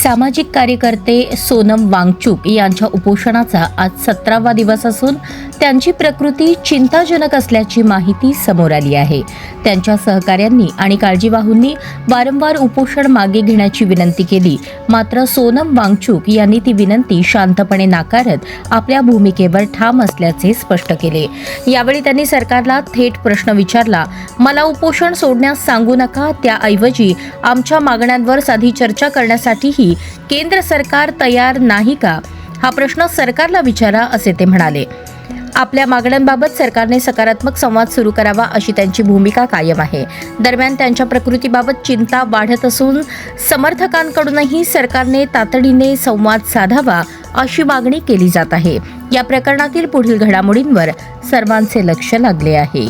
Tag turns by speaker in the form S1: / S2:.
S1: सामाजिक कार्यकर्ते सोनम वांगचुक यांच्या उपोषणाचा आज 17वा दिवस असून त्यांची प्रकृती चिंताजनक असल्याची माहिती समोर आली आहे। त्यांच्या सहकाऱ्यांनी आणि काळजीवाहूंनी वारंवार उपोषण मागे घेण्याची विनंती केली, मात्र सोनम वांगचुक यांनी ती विनंती शांतपणे नाकारत आपल्या भूमिकेवर ठाम असल्याचे स्पष्ट केले। यावेळी त्यांनी सरकारला थेट प्रश्न विचारला, मला उपोषण सोडण्यास सांगू नका, त्याऐवजी आमच्या मागण्यांवर साधी चर्चा करण्यासाठीही केंद्र सरकार तयार नाही का? हा प्रश्न सरकारला विचारा, असे ते म्हणाले। आपल्या मागण्यांबाबत सरकारने सकारात्मक संवाद सुरू करावा अशी त्यांची भूमिका कायम आहे। दरम्यान त्यांच्या प्रकृतीबाबत चिंता वाढत असून समर्थकांकडूनही सरकारने तातडीने संवाद साधावा अशी मागणी केली जात आहे। या प्रकरणातील पुढील घडामोडींवर सर्वांचे लक्ष लागले आहे।